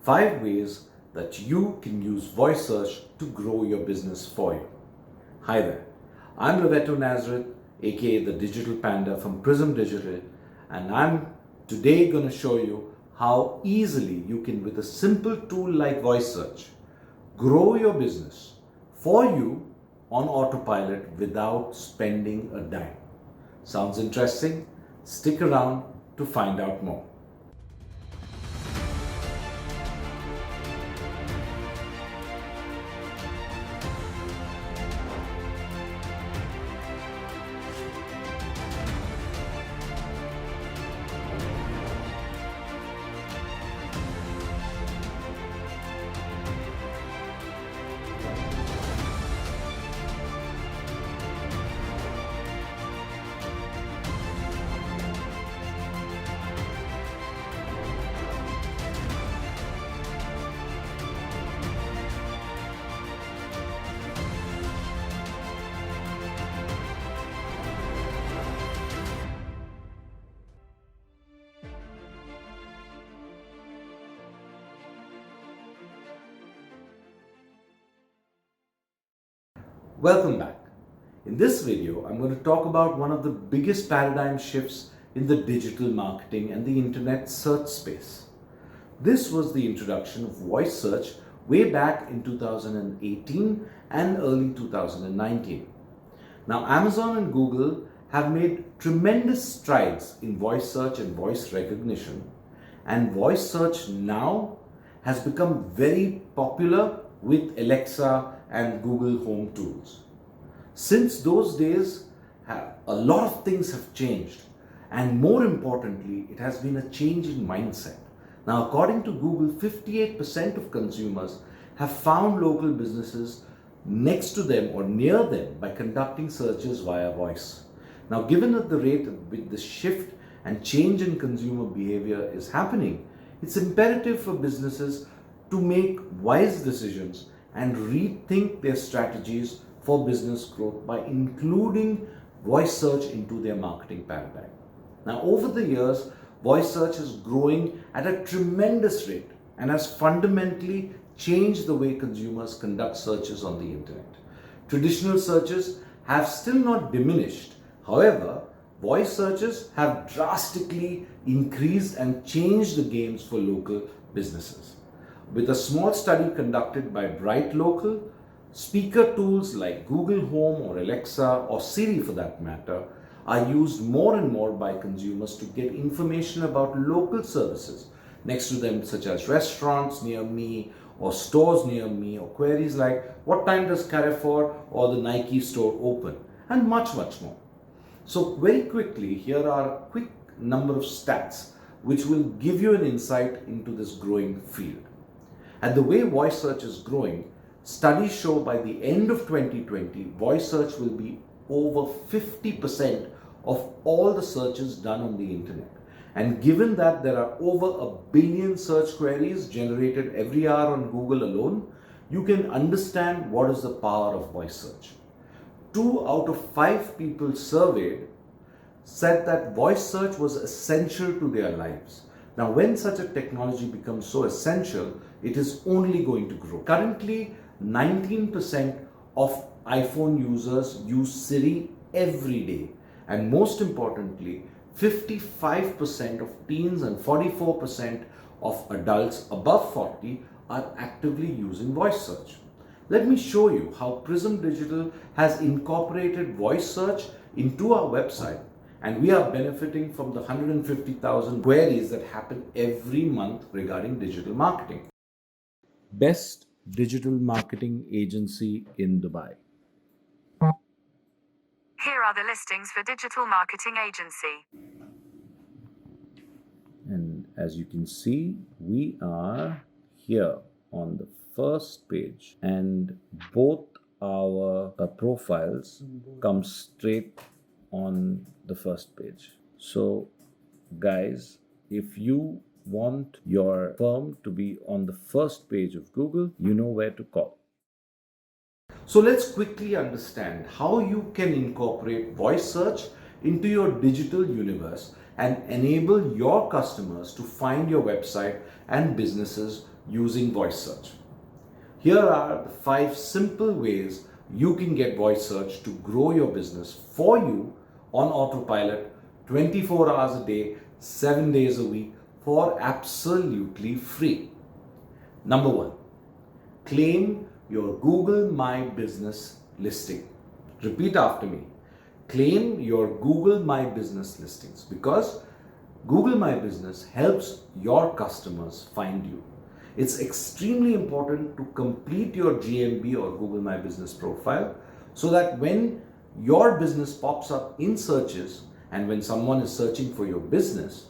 5 ways that you can use voice search to grow your business for you. Hi there, I'm Lovetto Nazareth, aka the Digital Panda from Prism Digital, and I'm today going to show you how easily you can, with a simple tool like voice search, grow your business for you on autopilot without spending a dime. Sounds interesting? Stick around to find out more. Welcome back. In this video, I'm going to talk about one of the biggest paradigm shifts in the digital marketing and the internet search space. This was the introduction of voice search way back in 2018 and early 2019. Now, Amazon and Google have made tremendous strides in voice search and voice recognition, and voice search now has become very popular with Alexa and Google Home tools. Since those days, a lot of things have changed, and more importantly, it has been a change in mindset. Now, according to Google, 58% of consumers have found local businesses next to them or near them by conducting searches via voice. Now, given at the rate with the shift and change in consumer behavior is happening, it's imperative for businesses to make wise decisions and rethink their strategies for business growth by including voice search into their marketing paradigm. Now, over the years, voice search is growing at a tremendous rate and has fundamentally changed the way consumers conduct searches on the internet. Traditional searches have still not diminished. However, voice searches have drastically increased and changed the games for local businesses. With a small study conducted by Bright Local, speaker tools like Google Home or Alexa or Siri for that matter are used more and more by consumers to get information about local services next to them, such as restaurants near me or stores near me, or queries like what time does Carrefour or the Nike store open, and much more. So very quickly, here are a quick number of stats which will give you an insight into this growing field. And the way voice search is growing, studies show by the end of 2020, voice search will be over 50% of all the searches done on the internet. And given that there are over 1 billion search queries generated every hour on Google alone, you can understand what is the power of voice search. 2 out of 5 people surveyed said that voice search was essential to their lives. Now, when such a technology becomes so essential, it is only going to grow. Currently, 19% of iPhone users use Siri every day. And most importantly, 55% of teens and 44% of adults above 40 are actively using voice search. Let me show you how Prism Digital has incorporated voice search into our website, and we are benefiting from the 150,000 queries that happen every month regarding digital marketing. Best digital marketing agency in Dubai. Here are the listings for digital marketing agency. And as you can see, we are here on the first page, and both our profiles come straight on the first page. So guys, if you want your firm to be on the first page of Google, you know where to call. So let's quickly understand how you can incorporate voice search into your digital universe and enable your customers to find your website and businesses using voice search. Here are the 5 simple ways you can get voice search to grow your business for you on autopilot 24 hours a day, 7 days a week for absolutely free. Number 1, claim your GoogleMy Business listing. Repeat after me. Claim your GoogleMy Business listings, because GoogleMy Business helps your customers find you. It's extremely important to complete your GMB or GoogleMy Business profile so that when your business pops up in searches and when someone is searching for your business,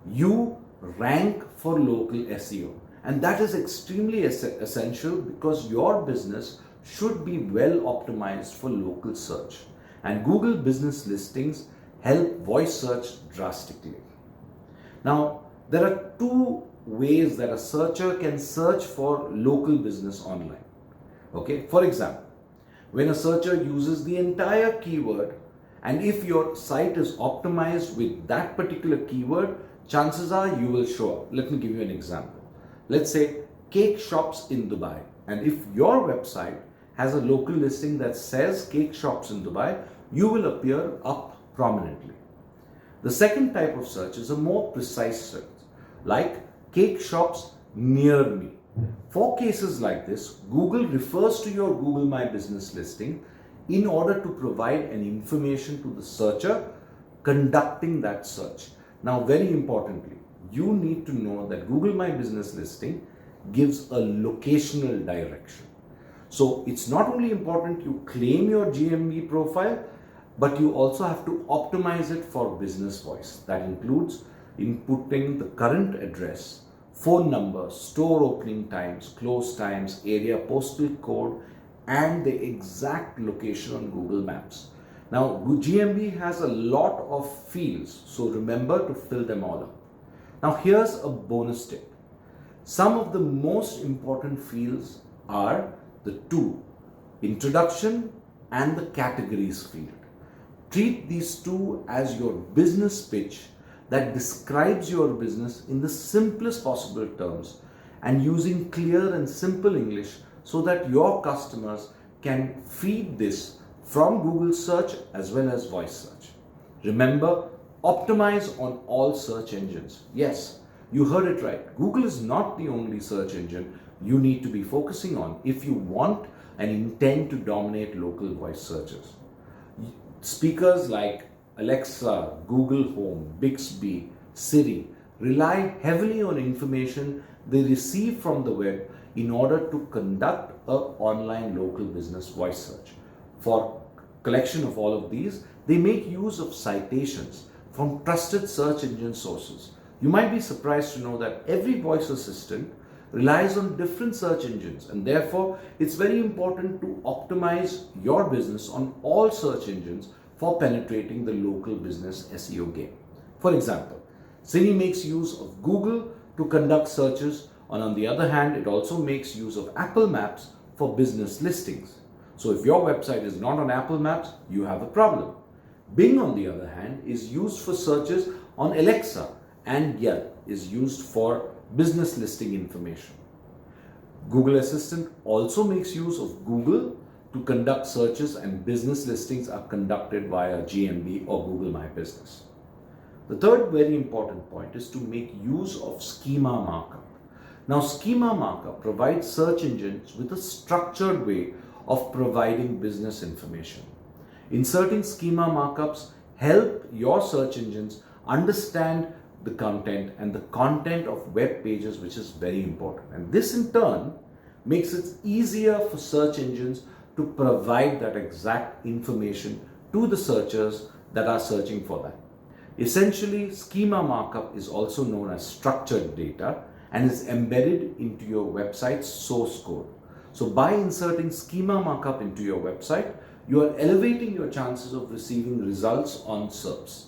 you rank for local SEO. And that is extremely essential because your business should be well optimized for local search. And Google Business listings help voice search drastically. Now, there are 2 ways that a searcher can search for local business online. Okay, for example, when a searcher uses the entire keyword, and if your site is optimized with that particular keyword, chances are you will show up. Let me give you an example. Let's say cake shops in Dubai, and if your website has a local listing that says cake shops in Dubai, you will appear up prominently. The second type of search is a more precise search, like cake shops near me. For cases like this, Google refers to your GoogleMy Business listing in order to provide an information to the searcher conducting that search. Now, very importantly, you need to know that GoogleMy Business listing gives a locational direction. So it's not only important you claim your GMB profile, but you also have to optimize it for business voice. That includes inputting the current address, phone number, store opening times, close times, area postal code, and the exact location on Google Maps. Now, GMB has a lot of fields, so remember to fill them all up. Now, here's a bonus tip. Some of the most important fields are the 2, introduction and the categories field. Treat these 2 as your business pitch that describes your business in the simplest possible terms and using clear and simple English so that your customers can feed this from Google search as well as voice search. Remember, optimize on all search engines. Yes, you heard it right. Google is not the only search engine you need to be focusing on if you want and intend to dominate local voice searches. Speakers like Alexa, Google Home, Bixby, Siri rely heavily on information they receive from the web in order to conduct an online local business voice search. For collection of all of these, they make use of citations from trusted search engine sources. You might be surprised to know that every voice assistant relies on different search engines, and therefore it's very important to optimize your business on all search engines for penetrating the local business SEO game. For example, Siri makes use of Google to conduct searches, and on the other hand, it also makes use of Apple Maps for business listings. So if your website is not on Apple Maps, you have a problem. Bing, on the other hand, is used for searches on Alexa, and Yelp is used for business listing information. Google Assistant also makes use of Google to conduct searches, and business listings are conducted via GMB or Google My Business. The third very important point is to make use of schema markup. Now, schema markup provides search engines with a structured way of providing business information. Inserting schema markups help your search engines understand the content and the content of web pages, which is very important. And this in turn makes it easier for search engines to provide that exact information to the searchers that are searching for that. Essentially, schema markup is also known as structured data and is embedded into your website's source code. So by inserting schema markup into your website, you are elevating your chances of receiving results on SERPs.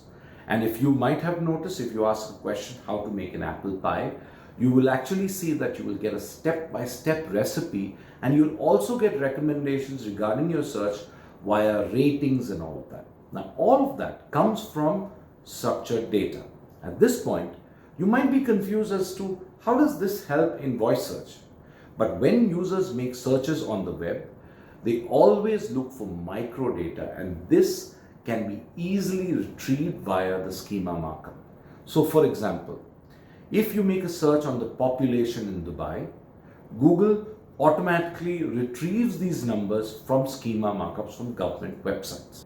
And if you might have noticed, if you ask a question how to make an apple pie, you will actually see that you will get a step-by-step recipe, and you'll also get recommendations regarding your search via ratings and all of that. Now, all of that comes from structured data. At this point, you might be confused as to how does this help in voice search? But when users make searches on the web, they always look for microdata, and this can be easily retrieved via the schema markup. So for example, if you make a search on the population in Dubai, Google automatically retrieves these numbers from schema markups from government websites.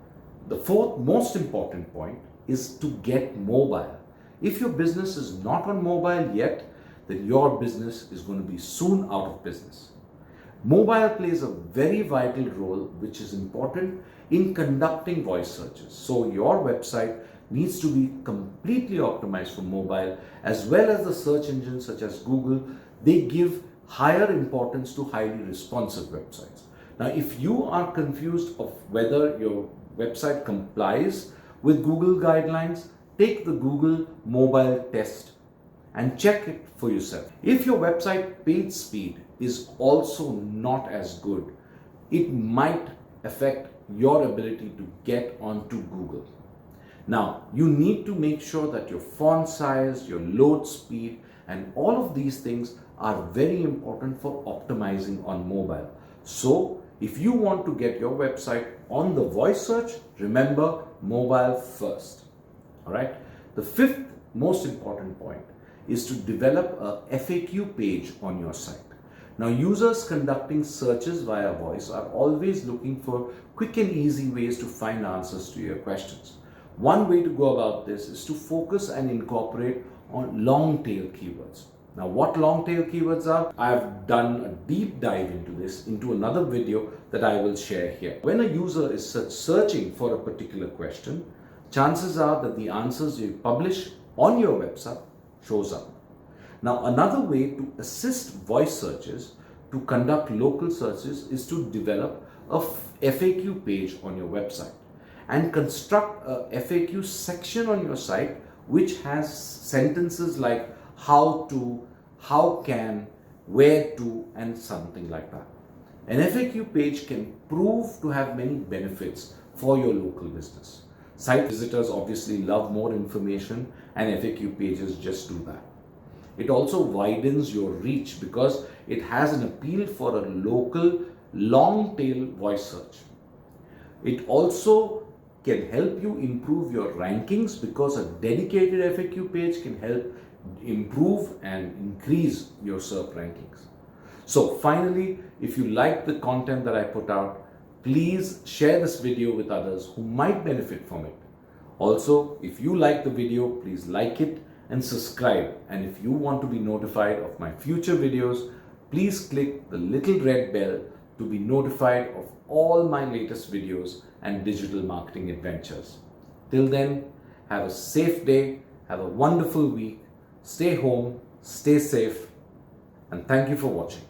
The fourth most important point is to get mobile. If your business is not on mobile yet, then your business is going to be soon out of business. Mobile plays a very vital role, which is important in conducting voice searches. So your website needs to be completely optimized for mobile, as well as the search engines such as Google. They give higher importance to highly responsive websites. Now, if you are confused of whether your website complies with Google guidelines, take the Google mobile test and check it for yourself. If your website page speed is also not as good, it might affect your ability to get onto Google. Now, you need to make sure that your font size, your load speed, and all of these things are very important for optimizing on mobile. So, if you want to get your website on the voice search, remember mobile first. All right. The fifth most important point is to develop a FAQ page on your site. Now, users conducting searches via voice are always looking for quick and easy ways to find answers to your questions. One way to go about this is to focus and incorporate on long tail keywords. Now, what long tail keywords are? I've done a deep dive into this into another video that I will share here. When a user is searching for a particular question, chances are that the answers you publish on your website shows up. Now, another way to assist voice searches to conduct local searches is to develop a FAQ page on your website and construct a FAQ section on your site which has sentences like how to, how can, where to, and something like that. An FAQ page can prove to have many benefits for your local business. Site visitors obviously love more information, and FAQ pages just do that. It also widens your reach because it has an appeal for a local long tail voice search. It also can help you improve your rankings because a dedicated FAQ page can help improve and increase your SERP rankings. So finally, if you like the content that I put out, please share this video with others who might benefit from it. Also, if you like the video, please like it and subscribe. And if you want to be notified of my future videos, please click the little red bell to be notified of all my latest videos and digital marketing adventures. Till then, have a safe day, have a wonderful week, stay home, stay safe, and thank you for watching.